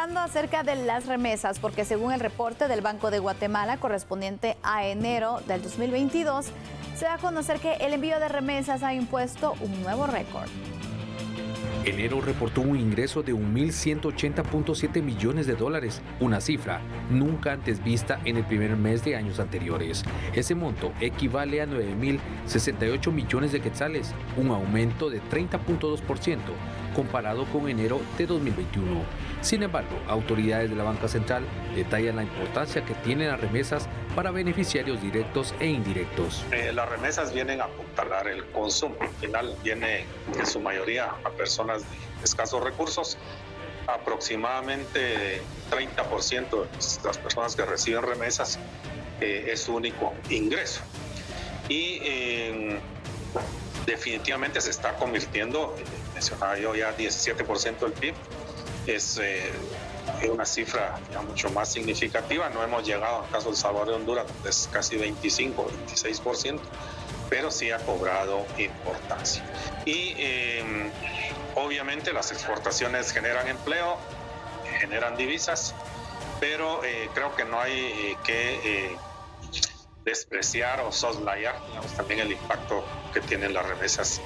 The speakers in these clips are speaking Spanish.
hablando acerca de las remesas, porque según el reporte del Banco de Guatemala correspondiente a enero del 2022, se da a conocer que el envío de remesas ha impuesto un nuevo récord. Enero reportó un ingreso de 1.180.7 millones de dólares, una cifra nunca antes vista en el primer mes de años anteriores. Ese monto equivale a 9.068 millones de quetzales, un aumento de 30.2% comparado con enero de 2021. Sin embargo, autoridades de la banca central detallan la importancia que tienen las remesas para beneficiarios directos e indirectos. Las remesas vienen a apuntalar el consumo. Al final viene en su mayoría a personas de escasos recursos. Aproximadamente 30% de las personas que reciben remesas es su único ingreso. Y definitivamente se está convirtiendo, mencionaba yo ya 17% del PIB, es una cifra ya mucho más significativa. No hemos llegado al caso del Salvador de Honduras, donde es casi 25, 26%, pero sí ha cobrado importancia. Y obviamente las exportaciones generan empleo, generan divisas, pero creo que no hay que despreciar o soslayar, digamos, también el impacto que tienen las remesas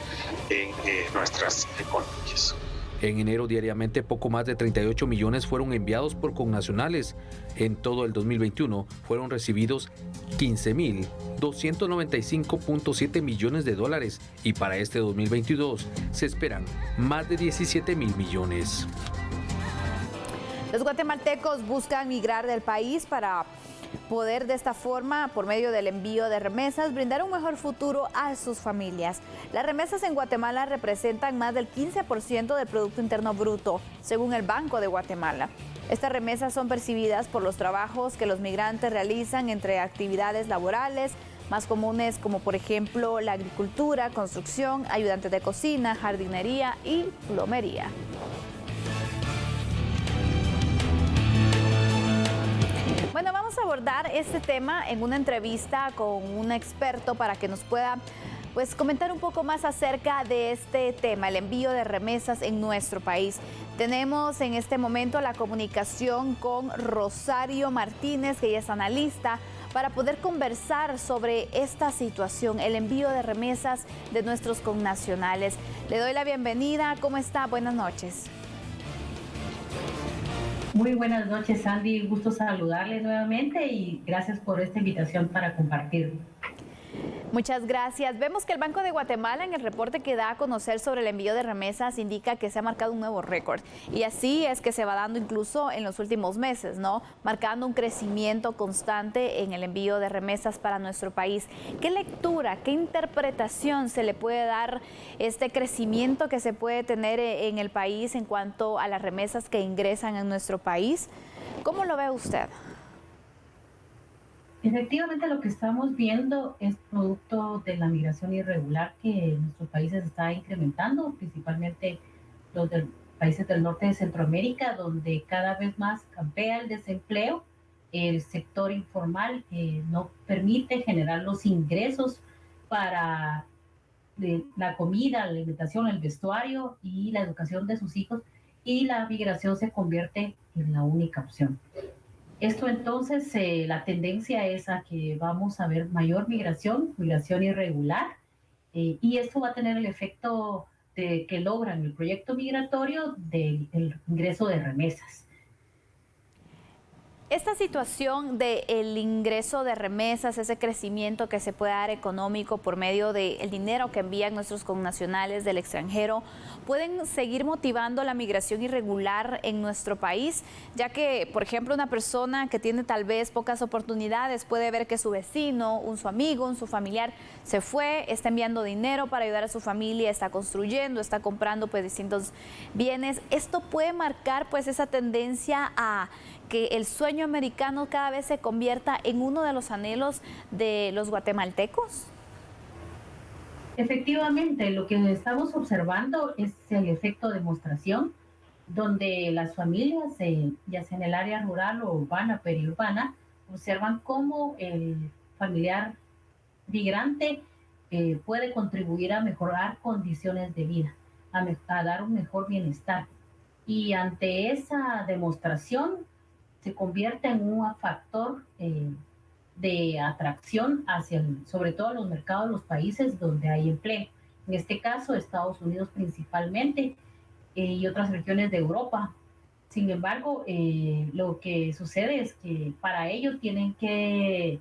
en nuestras economías. En enero diariamente poco más de 38 millones fueron enviados por connacionales. En todo el 2021 fueron recibidos 15.295.7 millones de dólares y para este 2022 se esperan más de 17.000 millones. Los guatemaltecos buscan migrar del país para poder de esta forma, por medio del envío de remesas, brindar un mejor futuro a sus familias. Las remesas en Guatemala representan más del 15% del Producto Interno Bruto, según el Banco de Guatemala. Estas remesas son percibidas por los trabajos que los migrantes realizan entre actividades laborales más comunes como por ejemplo la agricultura, construcción, ayudantes de cocina, jardinería y plomería. Bueno, vamos a abordar este tema en una entrevista con un experto para que nos pueda comentar un poco más acerca de este tema, el envío de remesas en nuestro país. Tenemos en este momento la comunicación con Rosario Martínez, que ella es analista, para poder conversar sobre esta situación, el envío de remesas de nuestros connacionales. Le doy la bienvenida. ¿Cómo está? Buenas noches. Muy buenas noches, Sandy. Gusto saludarles nuevamente y gracias por esta invitación para compartir. Muchas gracias. Vemos que el Banco de Guatemala en el reporte que da a conocer sobre el envío de remesas indica que se ha marcado un nuevo récord. Y así es que se va dando incluso en los últimos meses, ¿no? Marcando un crecimiento constante en el envío de remesas para nuestro país. ¿Qué lectura, qué interpretación se le puede dar este crecimiento que se puede tener en el país en cuanto a las remesas que ingresan en nuestro país? ¿Cómo lo ve usted? Efectivamente, lo que estamos viendo es producto de la migración irregular que en nuestros países está incrementando, principalmente los países del norte de Centroamérica, donde cada vez más campea el desempleo, el sector informal no permite generar los ingresos para la comida, la alimentación, el vestuario y la educación de sus hijos, y la migración se convierte en la única opción. Esto entonces, la tendencia es a que vamos a ver mayor migración irregular, y esto va a tener el efecto de que logran el proyecto migratorio del ingreso de remesas. Esta situación del ingreso de remesas, ese crecimiento que se puede dar económico por medio del dinero que envían nuestros connacionales del extranjero, ¿pueden seguir motivando la migración irregular en nuestro país? Ya que, por ejemplo, una persona que tiene tal vez pocas oportunidades puede ver que su vecino, su amigo, su familiar se fue, está enviando dinero para ayudar a su familia, está construyendo, está comprando distintos bienes. Esto puede marcar esa tendencia a que el sueño americano cada vez se convierta en uno de los anhelos de los guatemaltecos. Efectivamente, lo que estamos observando es el efecto demostración, donde las familias, ya sea en el área rural o urbana, periurbana, observan cómo el familiar migrante puede contribuir a mejorar condiciones de vida, a dar un mejor bienestar. y ante esa demostración se convierte en un factor de atracción hacia, sobre todo los mercados de los países donde hay empleo. En este caso, Estados Unidos principalmente y otras regiones de Europa. Sin embargo, lo que sucede es que para ello tienen que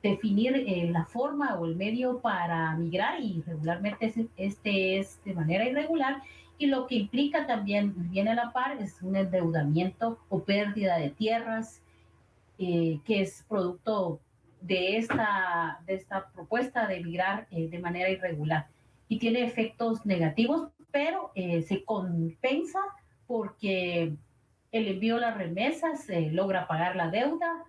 definir la forma o el medio para migrar y regularmente este es de manera irregular y lo que implica también, viene a la par, es un endeudamiento o pérdida de tierras que es producto de esta propuesta de migrar de manera irregular y tiene efectos negativos, pero se compensa porque el envío de las remesas logra pagar la deuda,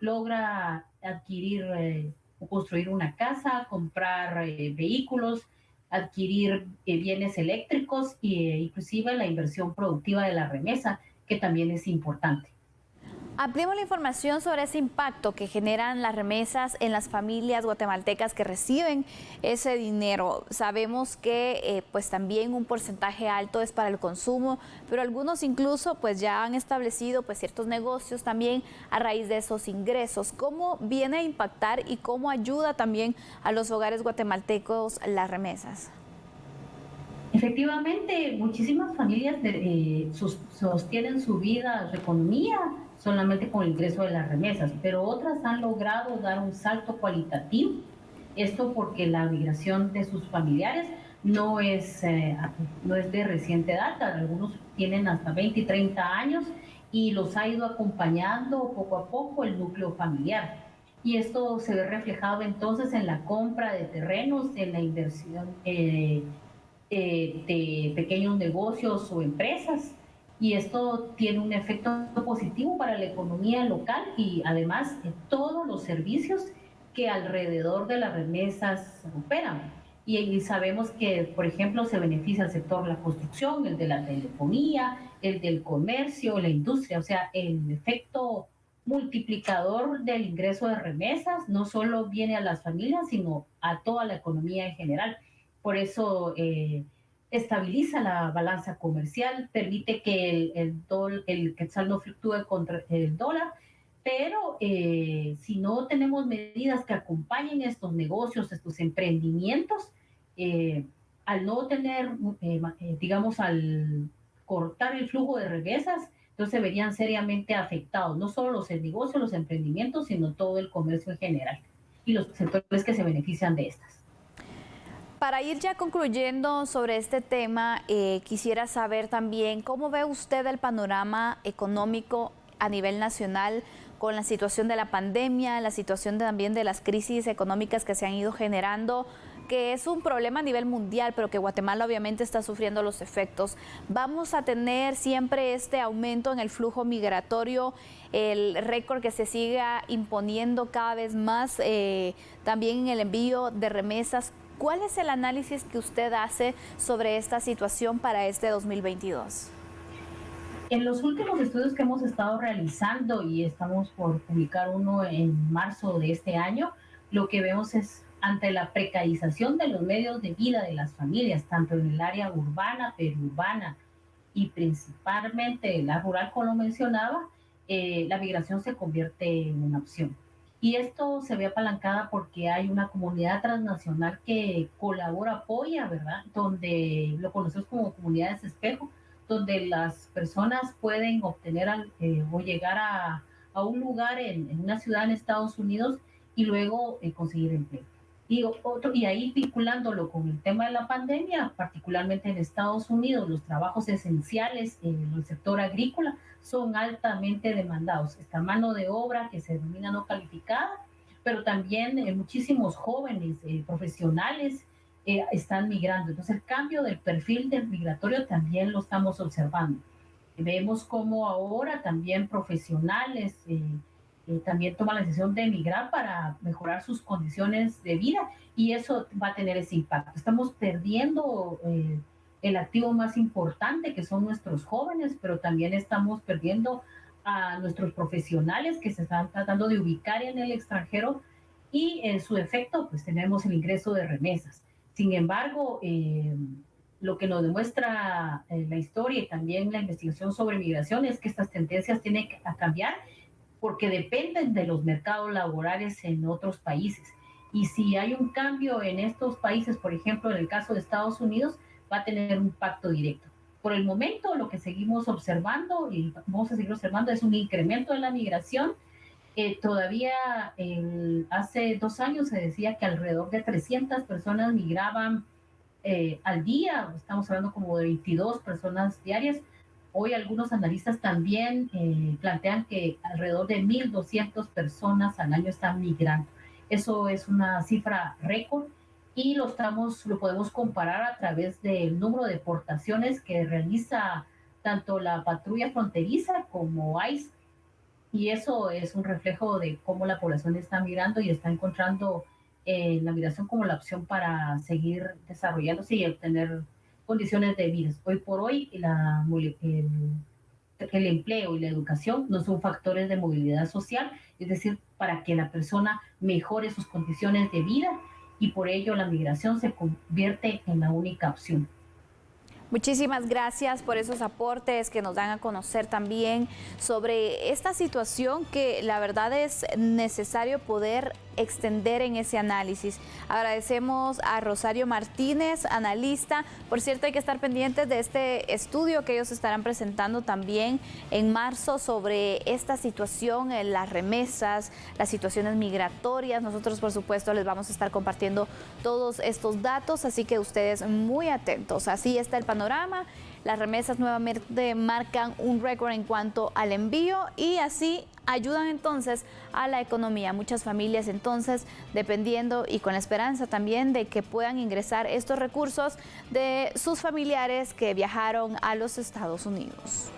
logra adquirir o construir una casa, comprar vehículos, adquirir bienes eléctricos e inclusive la inversión productiva de la remesa, que también es importante. Ampliemos la información sobre ese impacto que generan las remesas en las familias guatemaltecas que reciben ese dinero. Sabemos que pues también un porcentaje alto es para el consumo, pero algunos incluso pues ya han establecido pues ciertos negocios también a raíz de esos ingresos. ¿Cómo viene a impactar y cómo ayuda también a los hogares guatemaltecos las remesas? Efectivamente, muchísimas familias sostienen su vida, su economía, solamente con el ingreso de las remesas, pero otras han logrado dar un salto cualitativo. Esto porque la migración de sus familiares no es de reciente data, algunos tienen hasta 20 y 30 años y los ha ido acompañando poco a poco el núcleo familiar. Y esto se ve reflejado entonces en la compra de terrenos, en la inversión de pequeños negocios o empresas. Y esto tiene un efecto positivo para la economía local y además todos los servicios que alrededor de las remesas operan. Y sabemos que, por ejemplo, se beneficia el sector de la construcción, el de la telefonía, el del comercio, la industria. O sea, el efecto multiplicador del ingreso de remesas no solo viene a las familias, sino a toda la economía en general. Por eso estabiliza la balanza comercial, permite que el quetzal no fluctúe contra el dólar, pero si no tenemos medidas que acompañen estos negocios, estos emprendimientos, al no tener, digamos, al cortar el flujo de remesas, entonces se verían seriamente afectados, no solo los negocios, los emprendimientos, sino todo el comercio en general y los sectores que se benefician de estas. Para ir ya concluyendo sobre este tema, quisiera saber también cómo ve usted el panorama económico a nivel nacional con la situación de la pandemia, la situación también de las crisis económicas que se han ido generando, que es un problema a nivel mundial, pero que Guatemala obviamente está sufriendo los efectos. ¿Vamos a tener siempre este aumento en el flujo migratorio, el récord que se siga imponiendo cada vez más, también en el envío de remesas? ¿Cuál es el análisis que usted hace sobre esta situación para este 2022? En los últimos estudios que hemos estado realizando, y estamos por publicar uno en marzo de este año, lo que vemos es ante la precarización de los medios de vida de las familias, tanto en el área urbana, periurbana y principalmente la rural, como lo mencionaba, la migración se convierte en una opción. Y esto se ve apalancada porque hay una comunidad transnacional que colabora, apoya, ¿verdad? Donde lo conocemos como comunidades espejo, donde las personas pueden obtener o llegar a un lugar en una ciudad en Estados Unidos y luego conseguir empleo. Y ahí vinculándolo con el tema de la pandemia, particularmente en Estados Unidos, los trabajos esenciales en el sector agrícola son altamente demandados. Esta mano de obra que se denomina no calificada, pero también muchísimos jóvenes profesionales están migrando. Entonces el cambio del perfil del migratorio también lo estamos observando. Vemos cómo ahora también profesionales también toman la decisión de emigrar para mejorar sus condiciones de vida y eso va a tener ese impacto. Estamos perdiendo el activo más importante que son nuestros jóvenes, pero también estamos perdiendo a nuestros profesionales que se están tratando de ubicar en el extranjero y en su efecto pues tenemos el ingreso de remesas. Sin embargo, lo que nos demuestra la historia y también la investigación sobre migración es que estas tendencias tienen que cambiar porque dependen de los mercados laborales en otros países. Y si hay un cambio en estos países, por ejemplo, en el caso de Estados Unidos, va a tener un impacto directo. Por el momento, lo que seguimos observando y vamos a seguir observando es un incremento de la migración. Todavía hace 2 años se decía que alrededor de 300 personas migraban al día, estamos hablando como de 22 personas diarias. Hoy algunos analistas también plantean que alrededor de 1.200 personas al año están migrando. Eso es una cifra récord y lo podemos comparar a través del número de deportaciones que realiza tanto la patrulla fronteriza como ICE, y eso es un reflejo de cómo la población está migrando y está encontrando la migración como la opción para seguir desarrollándose y obtener condiciones de vida. Hoy por hoy el empleo y la educación no son factores de movilidad social, es decir, para que la persona mejore sus condiciones de vida, y por ello la migración se convierte en la única opción. Muchísimas gracias por esos aportes que nos dan a conocer también sobre esta situación que la verdad es necesario poder extender en ese análisis. Agradecemos a Rosario Martínez, analista. Por cierto, hay que estar pendientes de este estudio que ellos estarán presentando también en marzo sobre esta situación, las remesas, las situaciones migratorias. Nosotros, por supuesto, les vamos a estar compartiendo todos estos datos, así que ustedes muy atentos. Así está el panorama. Las remesas nuevamente marcan un récord en cuanto al envío y así ayudan entonces a la economía. Muchas familias entonces dependiendo y con la esperanza también de que puedan ingresar estos recursos de sus familiares que viajaron a los Estados Unidos.